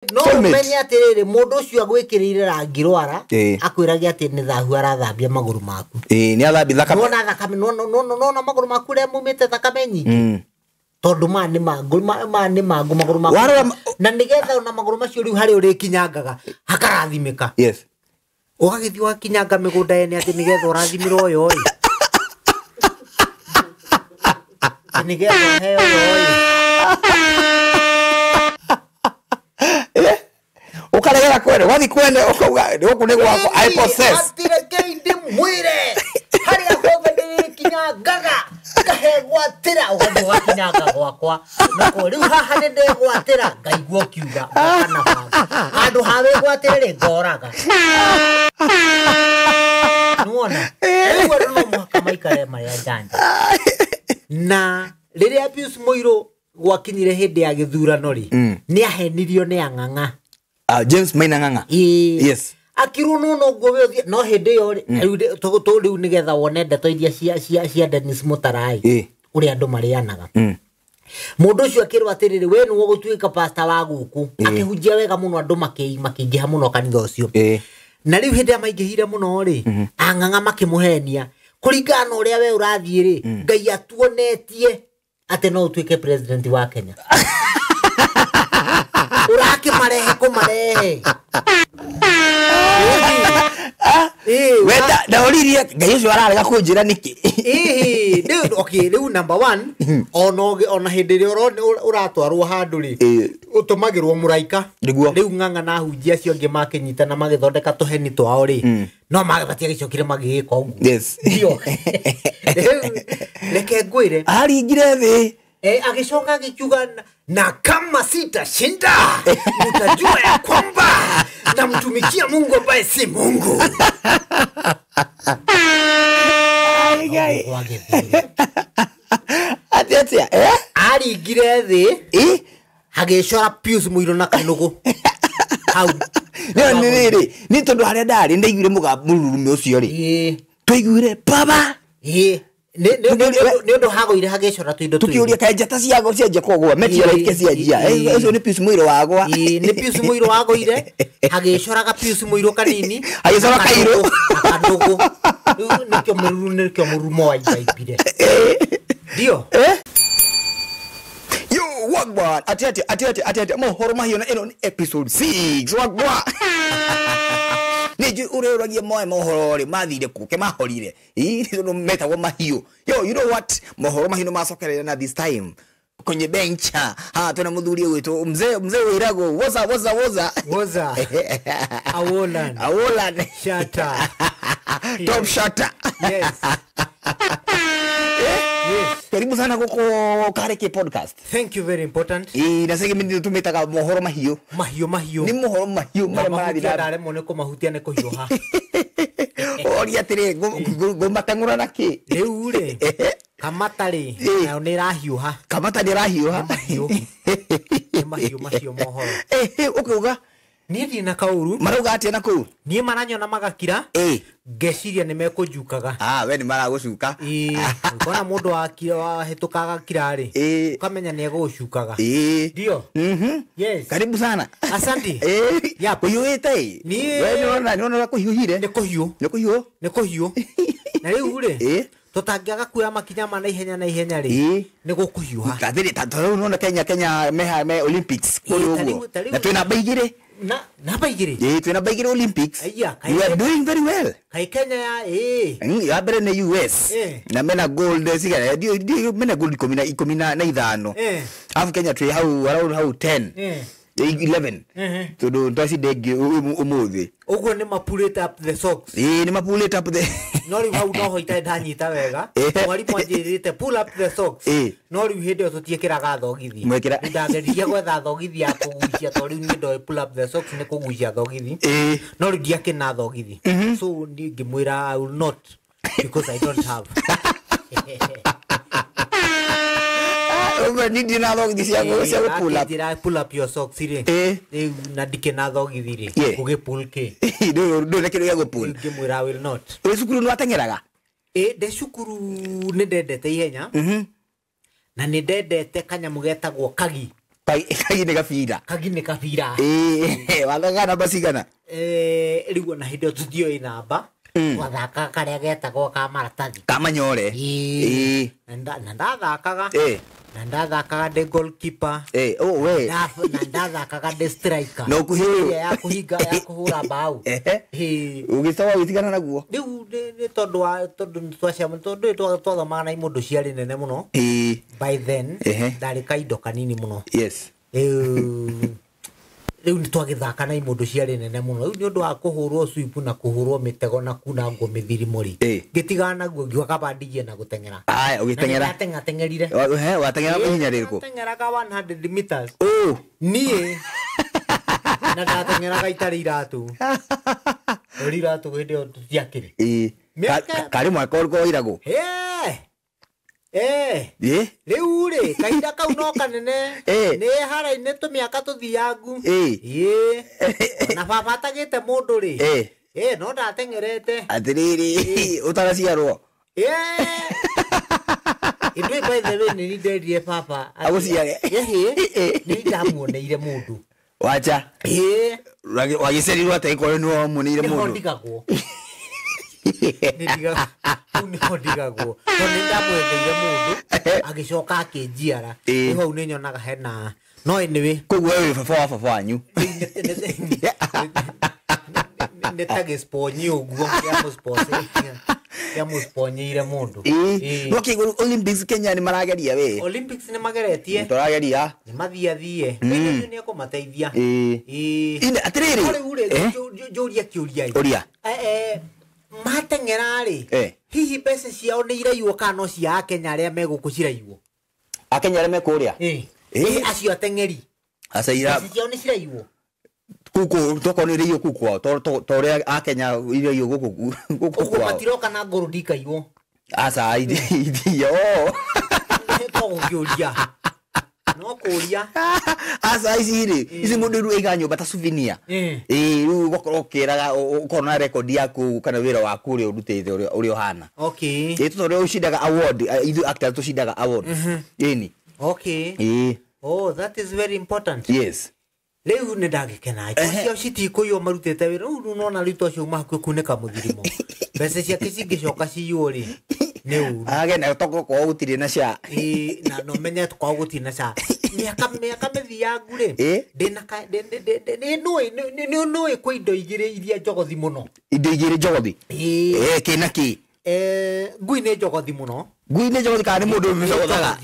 No menya atiriri mundu ucio agwikirire rangi rwara akwiragia ati ni thahu arathambia maguru maku ni athambi thakame no thakame no maguru maku re mumite thakame nyingi tondu ma ni maguru maguru maku na nigetha ona maguru macio riu hari uri kinyangaga hakarathimika yes ugagithi wa kinyanga migunda ene ati nigetha urathimirwo yo ri nigetha heyo yo ukaregera kwene wathi kwene ukauga guku ni gwako I possess atire keindi mwire hari akobe ndi kinyangaga kahegwatira ugathi wa kinyaga gwakwa nako riu haha ndi gwatira ngaigwo kiuga kana baba andu hawe gwatire ngoraga nuona riu andu no mwaka maikare maya janja na riria Pius Muiru gwakinyire hindi ya githurano ri ni ahenirio ni ang'ang'a James Maina Ng'ang'a yes akiru no gwe no hindi yo riu nigetha wone ndeto iria cia Dennis Mutarai uri andu marianaga mundu ucio akirwa atiriri we nuwo gutuika pastor wa guku akihujia wega muno andu makingiha muno kanitha ucio na riu hindi amaingihire muno ri ang'ang'a makimuhenia kuringana uria we urathie ri ngai atuonetie ate no utuike president wa Kenya uraki marehe kumarehe wenda ndauririe ngai ucio ararega kunjira niki okay riu number 1 ona hindi ri uratwarwo handu ri utumagirwo muraika riu Ng'ang'a na hunjia cio ngi makinyitana magithondeka tuheni twao ri no magabatia gicokire magigika uguo yes dio reke ngwire aringire thi agicoka gikiuga na kama sitashinda mtajua ya kwamba namtumikia Mungu ambaye si Mungu. ati arigire thi agicora Pius Muiru na kanugu hau no niriri ni tondu haria ndari ndaiguire mururume ucio ri twaiguire baba ni ndo hagoire hagecora tuindo tukiuria kae njata ciago cianjia kogwa metia ike cianjia ucio ni Pius Muiru wagwa ni Pius Muiru wagoire hagecoraga Pius Muiru kanini agicora kairu kanugu nikio murumo wa ibaibire dio yo wagwa ati mohoro mahio na eno episode 6 wagwa Niju ureragia moe mohoro ri mathire kuke mahorire no metagwo mahio yo you know what mohoro mahino macokerera na this time kwenye bencha tuna muthuri wetu mzee wirago woza awolan shata top shata yes karibu sana guko Kareke podcast thank you very important na segment tumetaga mohoro mahio ni mohoro mahio mara ndare mone ko mahutia ne kuhiuha oria tire gomatangura naki riu ri kamatari na ni rahiuha kamata ni rahiuha mahio mohoro ukuga ni ndi na kauru marauga atia na kuu ni maranyona magakira ngeciria ni mekujukaga we ni maragucuka ukona mundu wa hitukaga kirari ukamenya ni egucukaga ndio yes karibu sana asante ya kuyuite we ni ona kuhiuhire ni kuhiu na riu ri tutangiaga kuya makinya ma na ihenya ri ni gukuhiuha tathiri tatoro no Kenya me Olympics kurugo na twina baigire na baigire twina baigire Olympics you are doing very well kai Kenya ya bere na US na mena gold sigara dio mena gold 15 afu Kenya twi hau around 10 11 to twasi dege umuthi ugo ni mapulate up the socks ni mapulate up the no ri hau no hoita ndanyita wega mwalimu anjirite pull up the socks no ri hindi tutiekiraga thogithi ndageririe gwetha thogithi ya kugucia to ri ni ndo pull up the socks ni kugucia thogithi no ri ndiakina thogithi so ngimwira I will not because I don't have nidi na thogithi cia pull up your socks ri na ndikena thogithi ri kuge pull ke ndo rekero ya go pull ngimwira I will not cukuru no atengeraga de cukuru ni ndendete ihenya na ni ndendete kanyamu getagwo kagi kagine gabira wathaga namba cigana riu na hindo tutio inamba wathaka karia getagwo ka maratathi kamanyore na ndathakaga na ndathakaga de goalkeeper we na ndathakaga de striker no kuhiu ya kuhinga ya kuhura bao ugisawa witigana naguo riu ni tondu twacema tondu twathoma na imundu ciari nene muno by then ndari kaindo kanini muno yes riu ni twagithaka na imundu ciari nene muno riu ni undu wa kuhurwo sweep na kuhurwo mitego na kuna ngo mithirimo ri gitigana naguo ngiwa kabandigie na gutengera ugitengera tengerire watengera muhinya ririko tengera ka 100 meters nie na ndatengera gaitari iratu riratu hinde tiakiri kari mwaka uriko irago riu ri kahinda kau no kanene ni hara-ini tumiaka tuthiangu na baba atagite mundu ri no ndatengerete atiriri utaraciarwo indui by the way ni ndendie baba aguciare ni ndamuoneire mundu wacha wagicerirwo ategikore ni wamuonire mundu ndigagwo ndigagwo tondũ ndamwetheire mũndũ agĩcoka akĩnjiara hau nĩ nyonaga hena no anyway koguo wewe baba wanyu nĩ ta gĩsponyi ũguo yamusponyeire mũndũ no kĩgũrũ Olympics Kenya nĩ marageria we Olympics nĩ mageretie tũrageria nĩ mathiathie nĩ ekũmateithia atirĩrĩ njũria kĩũria ũria matengera ri hihi mbeca ciao nĩ iraiywo kana no cia Kenya arĩa megũkũ ciraiywo Akenya arĩa mekuria acio atengeri acaira mbeca ciao nĩ ciraiywo kuku toko nĩ iraiywo kuku kwao tore Akenya iraiywo gũkũ kwao matiroka na ngoro ndikaiywo aca idio tũgũkĩũria no kũria aca ici mũndũ iru aiga nyũmba ta souvenir rĩu ũgakorwo ũkĩraga ũkona record yaku kana wĩra waku ũrĩa ũrutĩte ũrĩa ũhana tũtore ũcindaga award ithuĩ actors tũcindaga award ĩni that is very important yes rĩu nĩ ndagĩkena icio citikũiywo marutĩte wĩra rĩu nona rĩu twacio mahakuĩ kunĩka mũthirimo mbeca ciake cingĩcoka ciywo rĩ nĩ uru agena toko kwa gũtirĩ na ca na no menye kwa gũtirĩ na ca miaka mĩthiangu rĩ ndĩna nĩ kwa indo igĩrĩ iria njogothi mũno indo igĩrĩ njogothi kĩna kĩ ngui nĩ njogothi mũno ngui nĩ njogothi kana nĩ mũndũ ũmĩcogothaga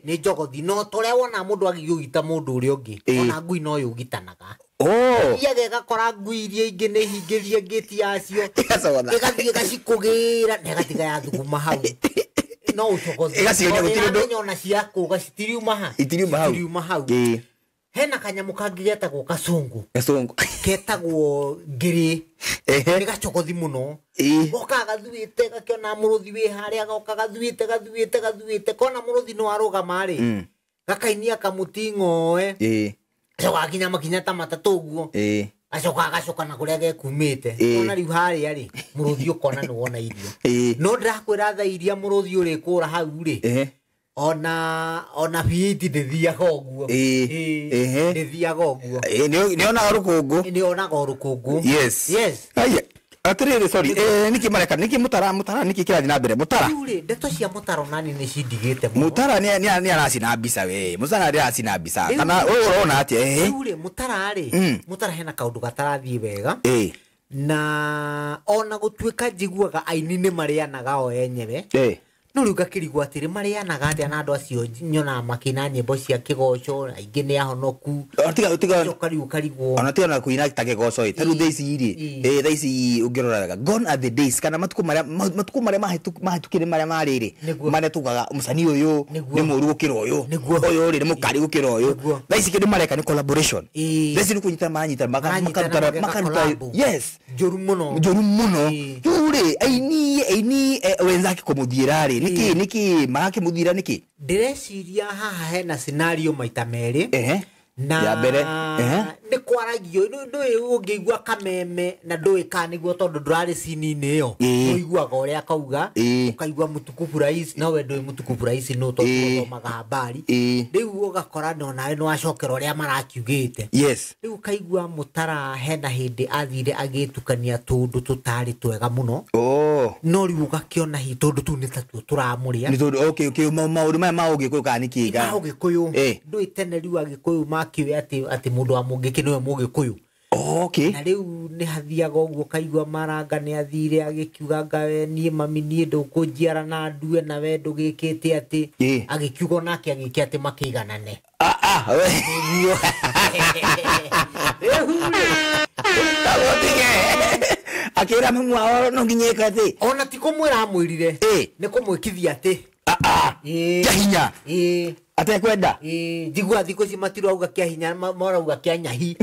nĩ njogothi no tũrĩa wona mũndũ agĩũgita mũndũ ũrĩa ũngĩ ona ngui no yũgitanaga iyaga ĩgakora ngui iria ingĩ nĩ hingĩrie ngĩti yacio ĩgathiĩ ĩgacikũgĩra na ĩgatiga yathuguma hau no ũcogothi ona ciakũga citiriuma hau hena kanyamũ kangĩ getagwo gacũngũ ketagwo ngĩrĩ nĩ gacogothi mũno goka gathuĩte gakĩona mũrũthi wĩ harĩa goka gathuĩte kona mũrũthi no arũgama rĩ gakainia kamũting'oe acoka gakinya makinya ta matatũ ũguo agacoka na kũrĩa gekumĩte ona rĩu harĩa rĩ mũrũthi ũkona nĩ wona irio no ndĩrakwĩra tha iria mũrũthi ũrĩkũra hau rĩ ona biti ndĩthiaga ũguo ndĩthiaga ũguo nĩonaga rũkũngũ yes atirĩrĩ sorry niki mareka niki mutara niki kirathi na mbere mutara rĩu ndeto cia mutara nani nĩ cindigĩte mũno mutara nĩ aracina mbica we mutara nĩ aracina mbica kana ũrona atĩa rĩu mutara rĩ mutara hena kaũndũ gatarathiĩ wega na ona gũtuĩka njiguaga aini nĩ marĩanaga o enyewe no rĩu ngakĩrigwo atĩrĩ marĩanaga atĩa na andũ acio nyonaga makĩina nyĩmbo cia kĩgoco aingĩ nĩ ahonoku ũkarigwo ona tiga na kũina ta kĩgoco ta rĩu thaa ici rĩ thaa ici ũngĩrora gone are the days kana matukũ marĩa mahĩtũkire marĩa marĩ rĩ marĩa tugaga mũcani ũyũ nĩ mũru gũkĩra ũyũ ũyũ rĩ nĩ mũkari gũkĩra ũyũ thaa ici kĩndũ mareka nĩ collaboration thaa ici nĩ kũnyita makaruta yes njũru mũno rĩu rĩ aini wenzake kũmũthiĩra rĩ niki marakĩmũthira niki ndĩreciria haha hena scenario maita merĩ na ya mbere ni kwaragio ndui ungeigua kameme na ndui kaniguo tondu ndurari sinini yo uiguaga uria akauga ukaigua mutukufu rais no we ndui mutukufu rais no tondu thomaga habari riu ugakora no nawe no acokera uria marakiugite riu kaigua mutara hena hindi athire agitukania tundu tutari twega muno no riu ugakiona hi tundu tu ni tatuo turamuria ni tundu okay maundu maya ma ugikuyu kana kiga ma ugikuyu ndui tene riu agikuyu makiwe ati mundu wa mungiki niwe mugikuyu okay na riu ni hathiaga uguo kaigua maranga ni athire agikiuga ngawe nie mami nie ndukunjiara na ndue na we ndugikite ati agikiuga nake agikia ati makiganane akira mamu wao no nginyeka thi ona ti kumwira amwirire ni kumwikithia ati hinya ate kwenda jigua thiko ci matiru auga kia hinya mora auga kia nyahi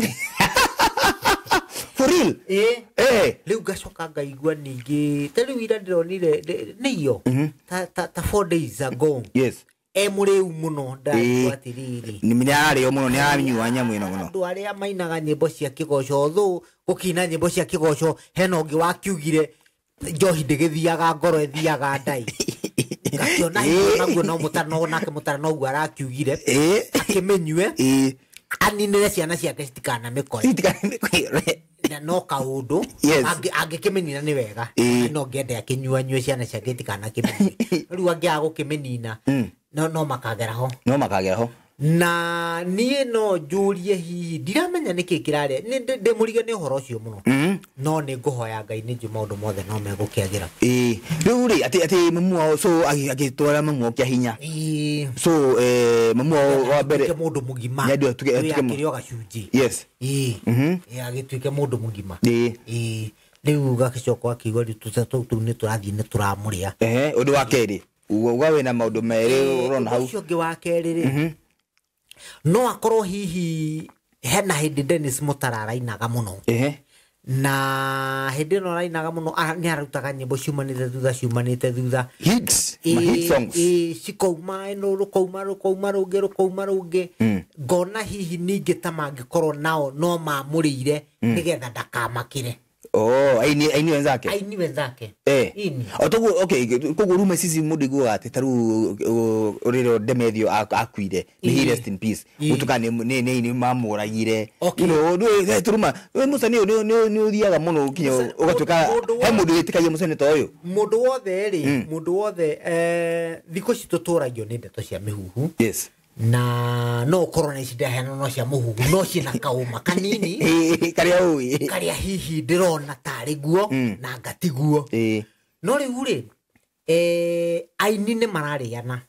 for real riu gacoka ngaigua ningi tari wira ndironire niyo ta 4 days ago muriu muno ndaigua atiriri ni minyari o muno ni anyua nyamu ino muno andu aria mainaga nyimbo cia kigoco thu gukina nyimbo cia kigoco hena ungi wakiugire njohi ndigithiaga ngoro ethiaga ndai ngakiona naguo no mutano nake mutano ugu arakiugire akimenywe aninire ciana ciake citikana mikore na no kaundu angikimenina ni wega no ngende akinyua nyue ciana ciake citikana kimenye riu angiaga gukimenina no makageraho na nie no njurie hihi ndiramenya niki kirare ndi murige ni uhoro ucio muno no ni nguhoya Ngai ni maundu mothe no megukiagira riu ri ati mamu so agitwara mamu kia hinya so mamu wa mbere mundu mugima ya ndio tuke kirio gacunji agituike mundu mugima riu gakicoka akiuga riu tu ni turathie ni turamuria undu wa keri uga wina maundu meri urona hau ucio ngi wa keri no akorwo hihi hena hindi Dennis Mutara arainaga muno na hindi no arainaga muno ni arutaga nyimbo ciumanite thutha hits songs cikouma ino rukouma rungi ngona hihi ningi ta mangikorwo nao no mamurire nigetha ndakamakire aini wenzake ini okay koguo rume sisi mudigu ati taru uriro Demethio akuire ni rest in peace utukane ni mamuragire no turuma musani ni uthiaga muno kinyo ugatuka he mundu witikagie musani ta uyu mundu wothe thiko cituturagio ni ndeto cia mihuhu na no korona icida hena no cia muhugu no cina kauma kanini karia hihi ndirona tari guo na ngatiguo no riu ri aini ni marariana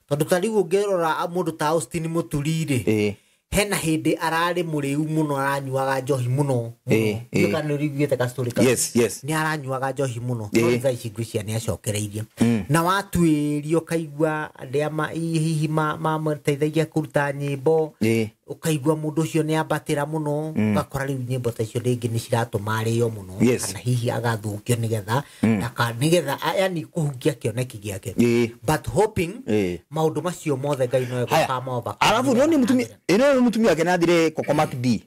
tondu tariu ungerora mundu ta Austin Muturi ri hena hindi arari muriu muno aranyuaga njohi muno kana rigite ka story ka ni aranyuaga njohi muno no tha icigucia ni acokereirie na watuirio kaigua ndema hihi mateithagia kuruta nyimbo ukaigua mundu ucio ni ambatira muno gakora riu nyimbo ta icio ringi ni ciratumario muno kana hihi agathukio nigetha yani kuhukia kioneki giake but hoping maundu macio mothe Ngai no egukamova alafu no ni mutumia yake nathire Kokomat D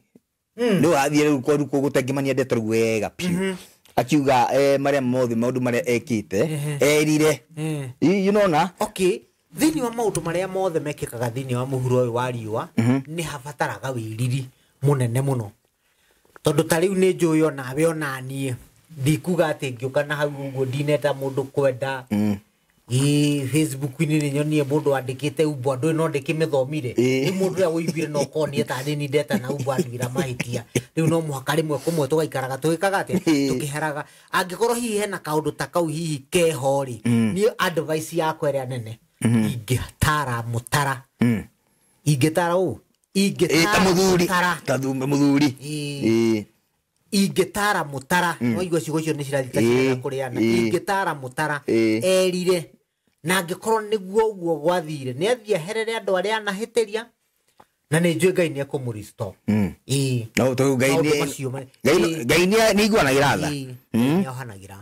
no athire ku gutengimania ndeto wega piu akiuga maria mothe maundu maria ekite erire you know na okay thini wa maundu maria mothe mekikaga thini wa muhuro uyu wa riua ni habataraga wiriri munene muno tondu tariu ni njuyo nawe onanie ndikuga ati ngiuka na hau uguo ndineta mundu kwenda Facebook ni nyonie mundu andikite ubwa ndu no ndikimithomire ni mundu ya uiguire no konie ta ni ndeta na ubwa ndira mahitia riu no muhaka rimwe kumwe tugaikaraga twikaga ati tukiheraga angikorwo hihi hena kaundu ta kau hihi kehori ni advice yakwa ria nene ingitara Mutara ingitara muthuri ingitara Mutara no igwa cigo cio ni cirathita kuriana ingitara Mutara erire na ngikorwo niguo uguo gwathire ni athia herere andu aria anahitiria na ni njui Ngai ni akumuristore no to Ngai ni igwa na iratha nĩ ohanagĩra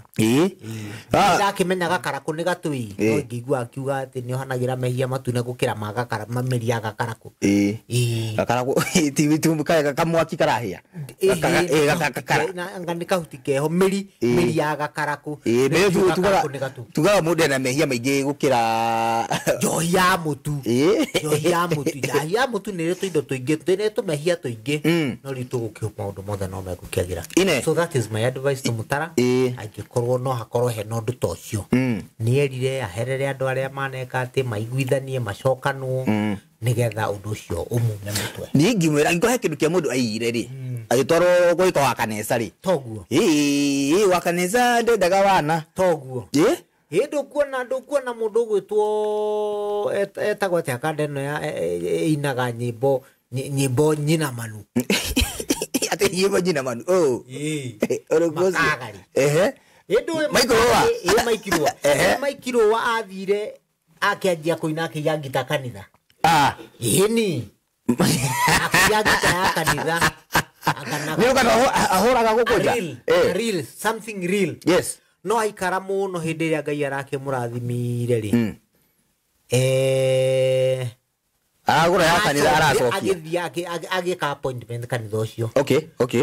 ndakĩmenya gakarakũ nĩ gatũi no ngĩigua akiuga atĩ nĩ ohanagĩra mehia matune gũkĩra mamĩri ya gakarakũ gakarakũ ti kamwaki karahĩa anga nĩ kahuti keho mĩri ya gakarakũ tugaga mũndũ ena mehia maingĩ gũkĩra njohi ya mũtu njohi ya mũtu nĩ rĩ tũindo tũingĩ nĩ tũmehia tũingĩ no rĩ tũgũkĩũpa maũndũ mothe no megũkĩagĩra so that is my advice to Mutara angĩkorwo no hakorwo hena ũndũ ta ũcio nĩ erire aherere andũ arĩa maneka atĩ maiguithanie macokanwo nigetha ũndũ ũcio ũmume mũtwe niĩ ngĩmwĩra angĩkorwo he kĩndũ kĩa mũndũ aiyire rĩ agĩtwarwo gwĩka wa kanitha rĩ toguo wa kanitha ndendaga wana toguo ndũkuona mũndũ ũgwĩtwo etagwo atĩa kanda ĩno ĩinaga nyĩmbo nyinamanu ate nyĩmbo nyinamanu makagari maikirwa athire akĩanjia kũina akĩiga ngita kanitha ĩni akĩiga ngita ya kanitha ahoraga gũkũnja real something real yes no aikara mũno hĩndĩ ĩrĩa Ngai arakĩmũrathimire rĩ agũra ya kanitha aracokia agĩka appointment kanitha ũcio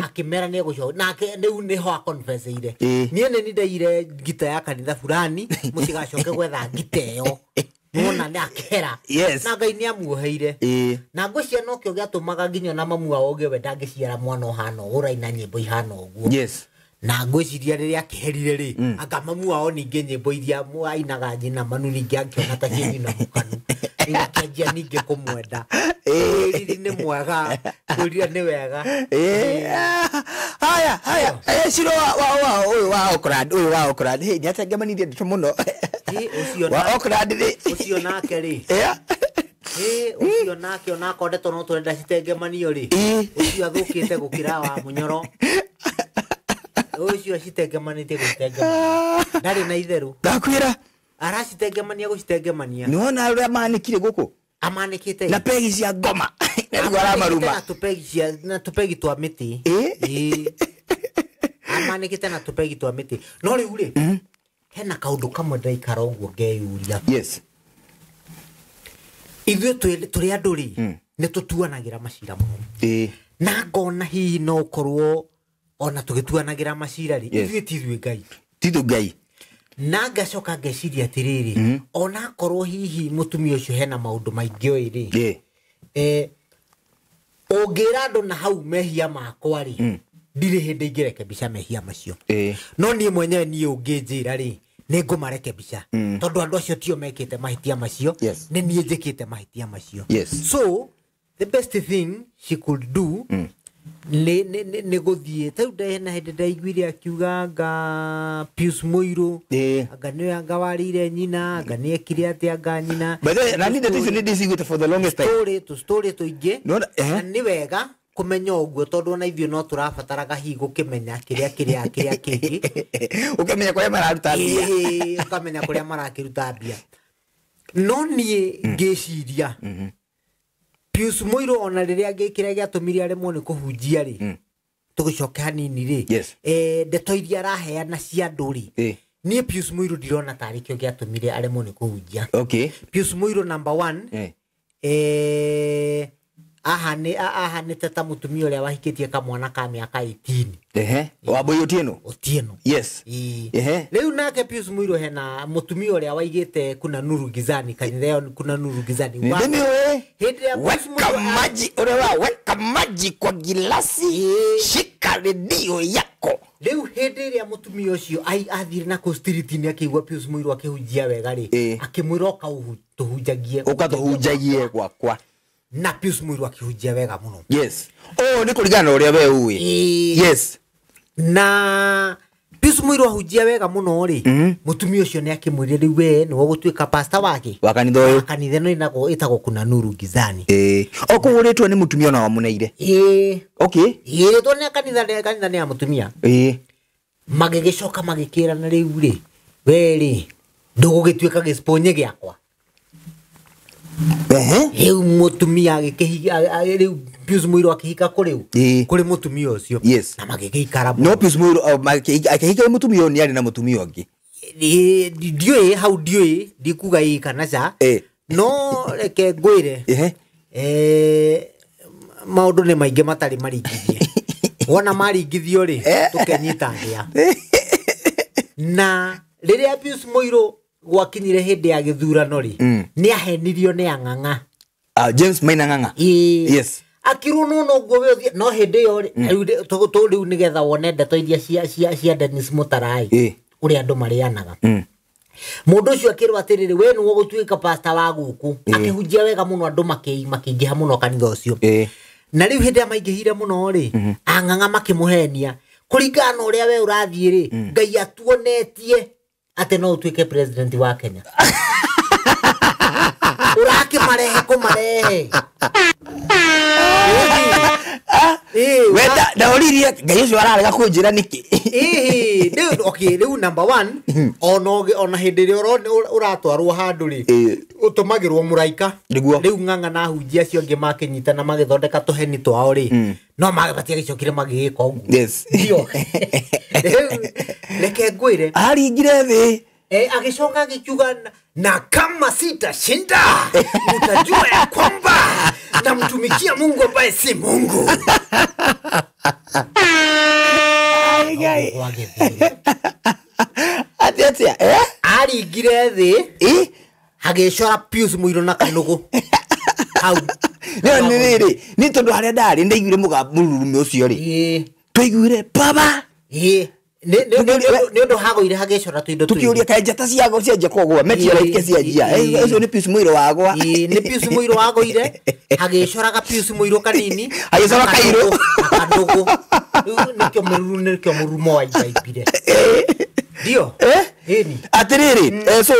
akĩmera nĩ egũcoka nake rĩu nĩho akonfeseire niĩ nĩ ndaire ngita ya kanitha fulani mũtigacoke gwetha ngita ĩyo nona nĩ akera na Ngai nĩ amuoheire na ngwĩciria no kĩo gĩatũmaga nginya na mamu wao ũngĩ we ndangĩciara mwana ũhana ũguo ũraina nyĩmbo ihana ũguo na ngwĩciria rĩrĩa akĩherire rĩ anga mamu wao ningĩ nyĩmbo iria ainaga nyinamanu ningĩ angĩona ta ciĩ nyinamũkanu akĩanjia ningĩ kũmwenda riri nĩ mwega kwĩrira nĩ wega haya ciro ũyũ wa Okrad nĩ atengemanirie nditũ mũno ũcio nake rĩ ũcio nake ona akondetwo no tũrenda citengemanio rĩ ũcio athũkĩte gũkĩra wa Mũnyoro ũcio citengemanĩtie gũcitengemania ndarĩ na itherũ ndakwĩra aracitengemania gũcitengemania nĩwona ũrĩa manĩkire gũkũ amanĩkĩte na pegi cia ngoma nĩguo aramaruma na tũpegi twa mĩtĩ amanĩkĩte na tũpegi twa mĩtĩ no rĩu rĩ hena kaũndũ kamwe ndaikara ũguo ngeyũria ithuĩ tũrĩ andũ rĩ nĩ tũtuanagĩra macira mũno na ngona hihi no ũkorwo ona tũgĩtuanagĩra macira rĩ ithuĩ tithuĩ Ngai na ngacoka ngeciria atĩrĩrĩ ona korwo hihi mũtumia ũcio hena maũndũ maingĩ oĩ rĩ ũngĩra andũ na hau mehia makwa rĩ ndirĩ hĩndĩ ingĩrekebisha mehia macio no niĩ mwenyewe niĩ ũngĩnjĩra rĩ nĩ ngũmarekebisha tondũ andũ acio tio mekĩte mahĩtia macio nĩ niĩ njĩkĩte mahĩtia macio so the best thing she could do nĩ gũthiĩ tau hena hĩndĩ ndaiguire akiuga anga Pius Mũirũ anga nĩwe anga warĩire nyina anga nĩ ekire atĩ anga nyina na nĩ ndeto icio nĩ ndĩciguĩte for the longest time tũstory tũingĩ na nĩ wega kũmenya ũguo tondũ ona ithuĩ no tũrabataraga hihi gũkĩmenya kĩrĩa kĩngĩ ũkamenya kũrĩa mararuta mbia ũkamenya kũrĩa marakĩruta mbia no niĩ ngĩciria Pius Mũirũ ona rĩrĩa kĩrĩa gĩatũmire aremwo nĩ kũhunjia rĩ tũgĩcoke hanini rĩ ndeto iria araheana cia andũ rĩ niĩ Pius Mũirũ ndirona tarĩ kĩo gĩatũmire aremwo nĩ kũhunjia Pius Mũirũ number 1 ahanĩte ta mũtumia ũrĩa wahikĩtie kamwana ka mĩaka 18 Wambũi Otieno rĩu nake Pius Mũirũ hena mũtumia ũrĩa waigĩte kuna nuru gizani kanitha ĩyo kuna nuru gizani weka maji kwa gilasi shika redio yako rĩu hĩndĩ ĩrĩa mũtumia ũcio athire na street-inĩ akĩigua Pius Mũirũ akĩhunjia wega rĩ akĩmwĩra ũkatũhunjagie gwakwa na Pius Mũirũ akĩhunjia wega mũno nĩ kũringana na ũrĩa we ũĩ na Pius Mũirũ ahunjia wega mũno rĩ mũtumia ũcio nĩ akĩmwĩrire rĩu we nĩwe gũtuĩka pastor wake wa kanitha ũyũ kanitha no ĩtagwo kuna nuru gizani kũgũrĩtwo nĩ mũtumia ona wamũneire ĩrĩtwo nĩ kanitha nĩ ya mũtumia magĩgĩcoka magĩkĩrana rĩu rĩ we rĩ ndũgũgĩtuĩka gĩciponye gĩakwa rĩu mũtumia agĩkĩhiga rĩu Pius Muiru akihika kuri mutumia ucio na magigikara no Pius Muiru akihika mutumia ni ari na mutumia ungi ndioi hau ndioi ndikuga kana ca no reke ngwire maundu ni maingi matari maringithie wona maringithio ri tukenyita ndia na riria Pius Muiru gwakinyire hindi ya githurano ri ni ahenirio ni ang'ang'a James Maina Ng'ang'a yes akiru no gobe no hindi yo riu nigetha wone ndeto iria cia Dennis Mutarai uri andu marianaga mundu ucio akirwa atiriri we ni gutuika pastor wa guku akihujia wega muno andu makingiha muno kanitha ucio na riu hindi amaingihire muno ri ang'ang'a makimuhenia kuringana uria we urathie ri ngai atuonetie ate no utuike president wa Kenya urake marehe kumarehe wenda ndauririe ngai ucio ararega kunjira niki okay riu number 1 ona hindi ri uratwarwo handu ri utumagirwo muraika riu Ng'ang'a na hunjia cio ngi makinyitana magithondeka tuheni twao ri no magabatia gicokire magigika uguo ndio reke ngwire aringire thi agicoka gikiuga na kama sitashinda mtajua ya kwamba namtumikia Mungu ambaye si Mungu. Atia aringire thi agicora Pius Muiru na kanugu au no niri ni tondu haria ndari ndaiguire mururume ucio ri twaiguire baba ni ndo hagoire hagecora tuindo tukiuria kae njata ciago cianjia kogwa metia ike cianjia ucio ni Pius Muiru wagwa ni Pius Muiru wagoire hagecoraga Pius Muiru kanini agicora kairu kandugu nikio murumo wa ibaibire dio ni atiriri so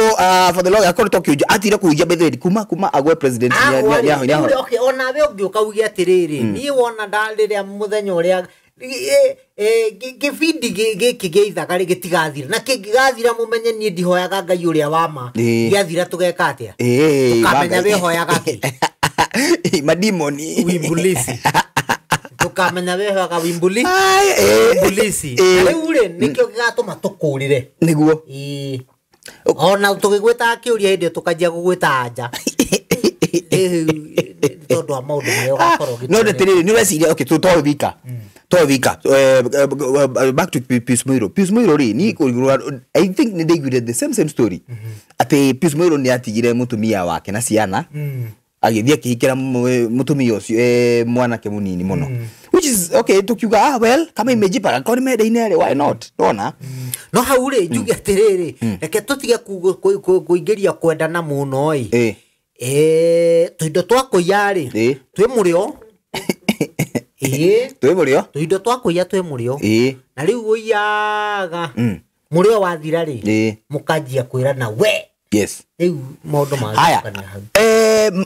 for the Lord akoro tokiuja atire kuuja betheri kuma agwe president ni okay ona we ungiuka ugi atiriri ni wona ndalire muthenya uria gibindi giki geithaga gitigathira na kingigathira mumenye ni ndihoyaga ngai uria wama giathira tugeka atia tukamenya we hoyaga ki madimoni wimbulisi tukamenya we hoyaga wimbulisi riu ri nikio gigatuma tukurire niguo ona tugigweta kiuria hindi tukajia gugweta anja tondu wa maundu mayo gakorwo no ndetiriri ni ureciria okay twika back to Pius Muiru ri ni I think ni ndaiguire the same story ati Pius Muiru ni atigire mutumia wake na ciana agithia kihikira mutumia ucio mwanake munini muno which is okay tukiuga well kama imejipa koni meda-ini why not ndona no hau ri njuge atiriri reke tutige kuingiria kwendana muno tuindo twakuya ri twi murio twi murio tuindo twakuya twi murio na riu uyaga murio wathira ri mukanjia kwirana we yes riu maundu magikania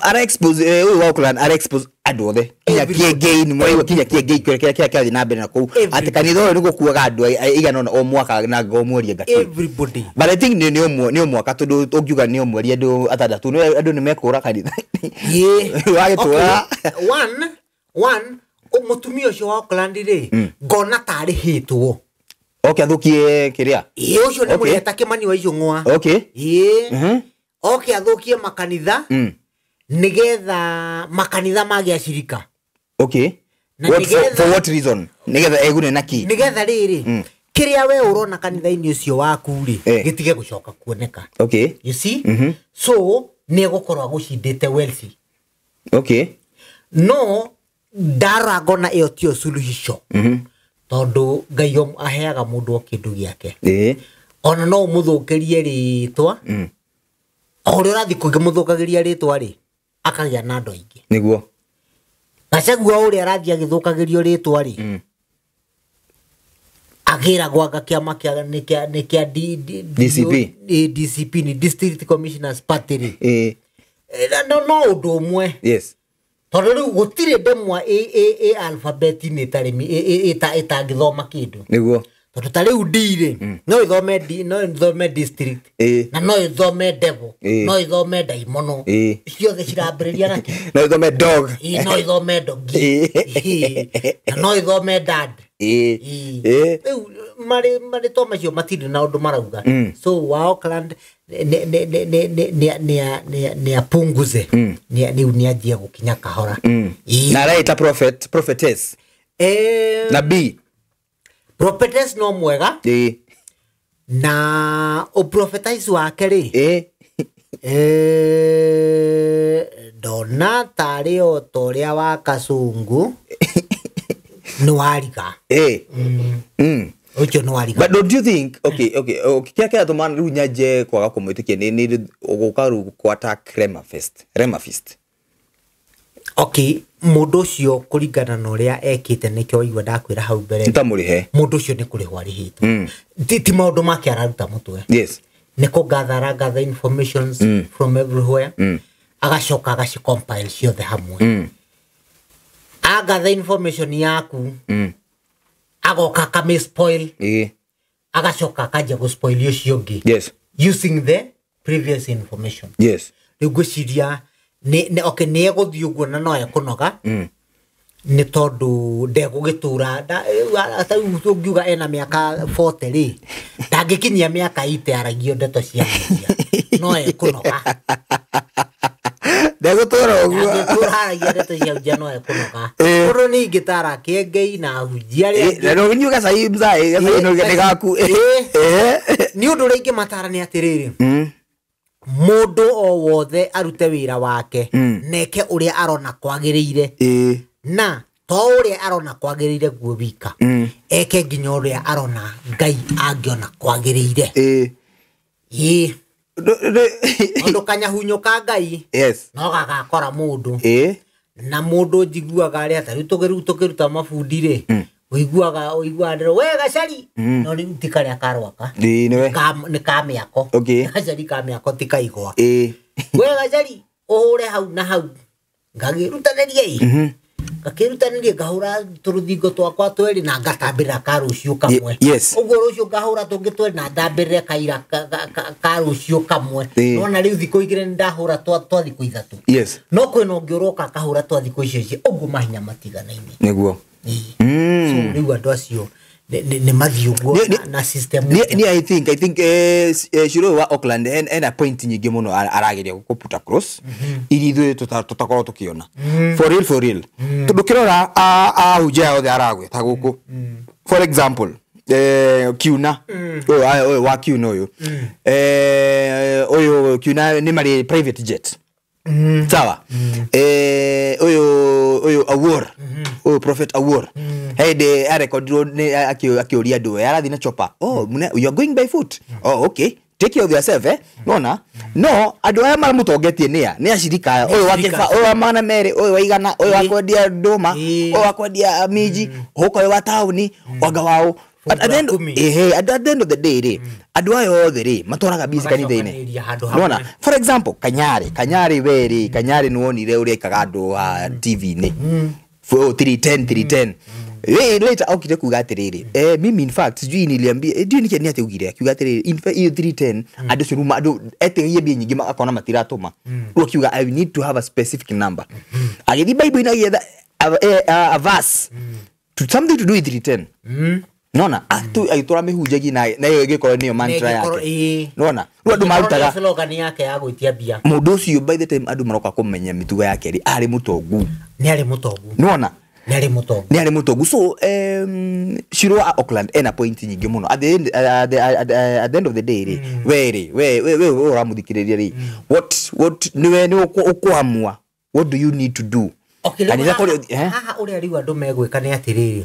ara expose we wa kulan ara expose andu othe kinya gain mwe kinya gain kya na mbere na ku ati kanitho ni gukuaga andu igana o mwaka na ngomweria ngati everybody but I think ni mwaka tundu ungiuga ni mweri andu atandatu ni andu ni mekura kanitha wagitua one mutumia ucio wa Auckland ri ngona tari hitwo okay athukie kiria ucio ni mureta Kimani wa Icung'wa okay okay athukie makanitha nigetha makanitha magia shirika okay for what reason nigetha egune naki nigetha riri kiria we urona kanitha-ini ucio waku ri gitige gucoka kuoneka okay you see so ni gukorwa gucindite wealthy okay no darago na iyo tio suluhisho tondu ngai aheaga mundu kindu giake ona no muthukirie ritwa ori urathi kugimuthukagiria ritwa ri akagia na andu aingi niguo Gachagua uri arathi agithukagirio ritwa ri agira gwaga kiama kia nikia DCP ni District Commissioners Party ri no undu umwe yes tondu riu gutire ndemwa alphabet ni tarimi itangithoma kindu niguo tondu ta riu ndire no ithome district na no ithome devo no ithome daimono ciothe cirambĩrĩria na ki no ithome dog no ithome dogi na no ithome dad riu mari to macio matirĩ na ũndũ marauga so wa Auckland ni apunguze ni anjia gukinya kahora na raita prophetess na B prophetess no mwega na o prophetize wake ri dona tari o toria wa Kasungu no wariga ucho no wariga. But don't you think okay kia to man runya je kwaga kumwitikia ni ugukaru kwata Rema Fest okay mundu ucio kuringana na uria ekite nikyo igwa ndakwira hau mbere ntamurihe mundu ucio ni kurihwo arihitwo ti maundu make araruta mutwe yes niko gather informations from everywhere agacoka agacicompile ciothe hamwe agather information yaku agoka kame spoil agacoka akaja go spoil ucio ngi yes using the previous information yes riguciria ne okay ne guthii uguo na no ekunoga ni tondu ndegugitura ata ungiuga ena miaka 40 ri ndangikinyia miaka 80 aragio ndeto cia no ekunoga ndegutura uguo aragio ndeto cia no ekunoga uru ni ngitara kiengei na hujia ri na no nyuga sai mzai no gaku ni undu ringi matara ni atiriri mundu o wothe arute wira wake neke uria arona kwagiriire na to uria arona kwagiriire guo wika eke nginya uria arona Ngai angiona kwagiriire undu kanyahunyo ka Ngai yes no gagakora mundu na mundu njiguaga ari atari tukiruta mabundi ri uiguaga ndero wega cari no ni tikari akarwaka ni kamiako cari kamiako tikaigwa wega cari uhure hau na hau ngagirutanĩria ngakirutanĩria ngahura turuthingo twakwa tweri na ngatambĩrĩra karucio kamwe ũguo rũcio ngahura tũngĩ tweri na ndambĩrĩre kaira karucio kamwe nona rĩu thikũ igĩrĩ ndahura twa thikũ ithatũ no kwĩna ũngĩ ũroka kahura twa thikũ icio ũguo mahinya matiganaine nĩguo so riu andu acio ne mathiugo na system ni I think Shiro wa Auckland and a point nyingi muno arageria guputa cross irithu tutakorwo tukiona for real tudukirora a uja othe aragwe ta guku for example Kiuna wa Kiuna oyo Kiuna ni mari private jet sawa oyo award prophet award hey de record ni akioria do arathi na chopper you are going by foot okay take care of yourself no adu aya mara mutongetie ni ashirika oyo wakifa oyo mana mere oyo waigana oyo akwendia ndoma oyo akwendia miji huko wa town waga wao at the end of the day adu ayo othe matoraga busy kanitha-ini unaona for example kanyari nuonire uria ikagando TV-ini 310 later okite kuga atiriri mimi in fact sijui niliambia ndio ni ati ugire kuga atiriri in fact 310 adu ciruma adu ete yebi nyingi akona matiratuma ukiuga I need to have a specific number agithi bible ina a verse to something to do with 310 nona aitora mihunjagi na yo gikoro niyo mantra yake nona adu marutaga slogan yake ya gwitia bia mundu ucio by the time adu maroka kumenya mitugo yake ari mutongu nona ni ari mutongu so Shiro wa Auckland ena point nyingi muno at the end of the day we uramuthikiriria ri what ni ukuamua what do you need to do haha uria riu andu megwika ni atiriri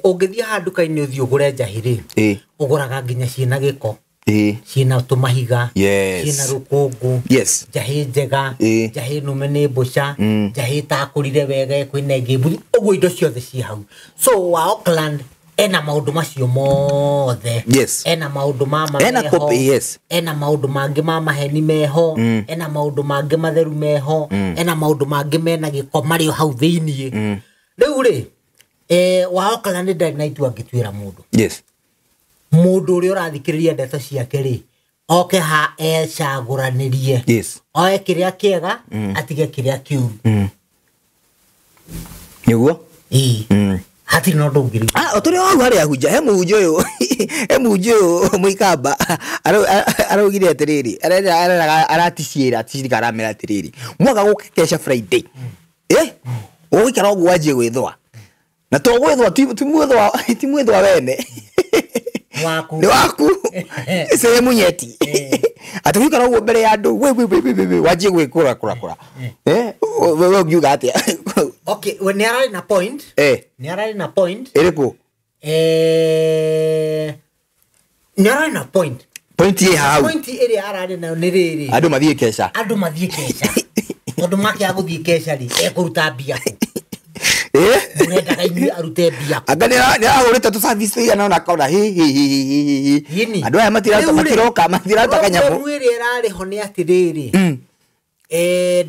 ungithia handuka-ini uthio gure njahiri uguraga nginya ciina giko ciina tumahiga ciina rukungu njahi njega njahi nume ni mbuca njahi takurire wega kwina ingi mburi uguo indo ciothe ci hau so wa Auckland ena maundu macio mothe ena maundu mama ena maundu mangi ma maheni meho ena maundu mangi matheru meho ena maundu mangi mena giko mario hau thiini riu ri waokana nĩ ndari na itua ngĩtuĩra mũndũ. Yes. Mũndũ ũrĩa ũrathikĩrĩria ndeto ciake rĩ, oke ha ecagũranĩrie. Yes. Oe kĩrĩa kĩega, atige kĩrĩa kĩũru. Nĩguo? Hatirĩ na ũndũ ũngĩrigwo. Ũtũrĩ wau harĩa hunja, he mũhunjia ũyũ mũikamba araugire atĩrĩrĩ, araticiĩra aticirika aramera atĩrĩrĩ, mwaga gũkeca Friday. Ũgũikara ũguo wanjie gwĩthũa. Na to gwĩthũa ti mwĩthũa wene. Nĩ waku. Ĩcere mũnyeti. Atĩ ũgũikara ũguo mbere ya andũ wanjie gwĩkũra. Wewe ũngiuga atĩa? Okay, nĩ ararĩ na point. Nĩ ararĩ na point. Ĩrĩkũ? Nĩ ararĩ na point. Point ĩ hau. Point ĩrĩa ararĩ nayo nĩ rĩrĩ. Andũ mathiĩ keca. Tondũ makĩaga gũthiĩ keca rĩ, ekũruta mbia kũ. Mũrendaga inyuĩ arute mbia kũ. Anga nĩ ahũrĩte tũ-service ĩigana ona akona andũ aya matiroka kanyamũ. Mũndũ ĩrĩa ĩrarĩho nĩ atĩrĩrĩ.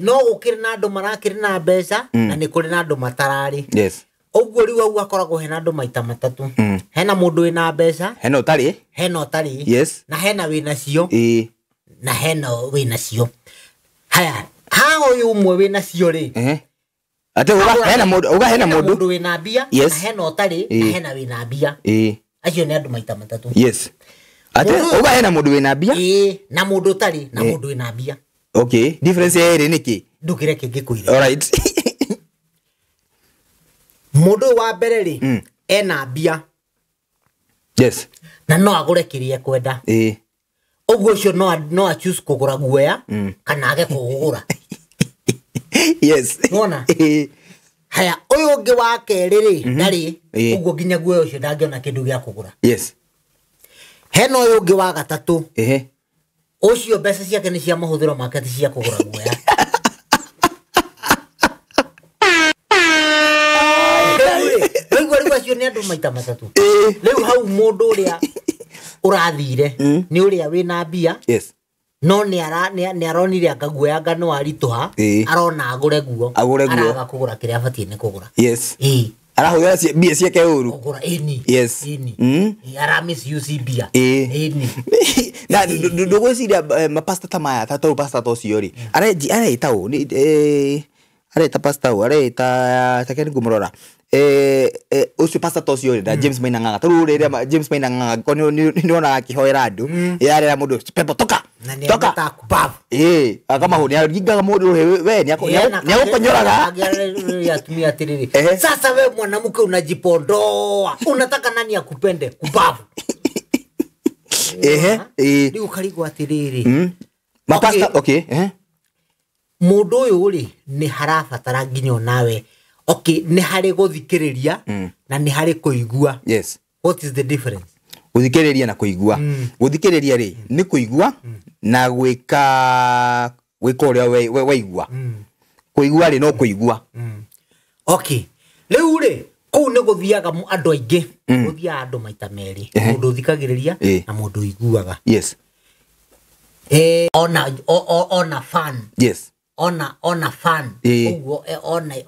No gũkĩrĩ na andũ marakĩrĩ na mbeca na nĩ kũrĩ na andũ matararĩ. Yes. Ũguo rĩu au akoragwo hena andũ maita matatũ. Hena mũndũ wĩna mbeca, hena ũtarĩ, yes, na hena wĩna cio, na hena wĩna cio. Haya, ũyũ ũmwe wĩna cio rĩ, atĩ hena mũndũ wĩna mbia, na hena ũtarĩ, na hena wĩna mbia. Acio nĩ andũ maita matatũ. Yes. Atĩ hena mũndũ wĩna mbia, na mũndũ ũtarĩ, na mũndũ wĩna mbia. Okay, difference ĩrĩ nĩkĩ? Ndũkĩre kĩngĩkũire. All right. Mũndũ wa mbere rĩ, ena mbia. Yes. Na no agũre kĩrĩa ekwenda. Ũguo ũcio no a choose kũgũra guoya kana age kũgũra. Yes. Nona? Haya, ũyũ ũngĩ wa kerĩ rĩ, ndarĩ, ũguo nginya guoya ũcio ndangĩona kĩndũ gĩa kũgũra. Yes. Hena ũyũ ũngĩ wa gatatũ. Ũcio mbeca ciake nĩ cia mahũthĩro make ti cia kũgũra guoya. Rĩu acio nĩ andũ maita matatũ. Rĩu hau mũndũ ũrĩa ũrathire nĩ ũrĩa wĩna mbia. Yes. No nĩ aronire anga guoya anga no aritũha, arona agũre guo, araga kũgũra kĩrĩa abatiĩ nĩ kũgũra. Yes. Arahũthĩra mbia ciake ũru. Kũgũra ĩni. Yes. Aramisuse mbia. Na ndũgwĩciria mapasta ta maya ta pasta tocio rĩ, areta ũũ, areta pasta ũũ, areta takeni ngũmũrora. Ũcio pasta tocio rĩ, James Maina Ng'ang'a. Tarĩu rĩrĩa James Maina Ng'ang'a ko nĩ ona akĩhoera andũ, yarera mũndũ pepo toka. Akamahũnia gingaga mũndũ we nĩagũkonyoraga. Atumia atĩrĩrĩ, sasa we mwanamke unajipondoa, unataka nani akupende? Kubavu. Rĩu karigwo atĩrĩrĩ. Mapasta, okay. Mũndũ ũyũ rĩ, nĩ harabatara nginya nawe. Okay, nĩ harĩ gũthikĩrĩria na nĩ harĩ kũigua. Yes. What is the difference? Gũthikĩrĩria na kũigua. Gũthikĩrĩria rĩ, nĩ kũigua na gwĩka ũrĩa waigua. Kũigua rĩ no kũigua. Okay. Rĩu rĩ, kũu nĩ gũthiaga andũ aingĩ. Gũthiaga andũ maita merĩ. Mũndũ ũthikagĩrĩria na mũndũ ũiguaga. Yes. Ona fan. Yes. Ona fan. Uguo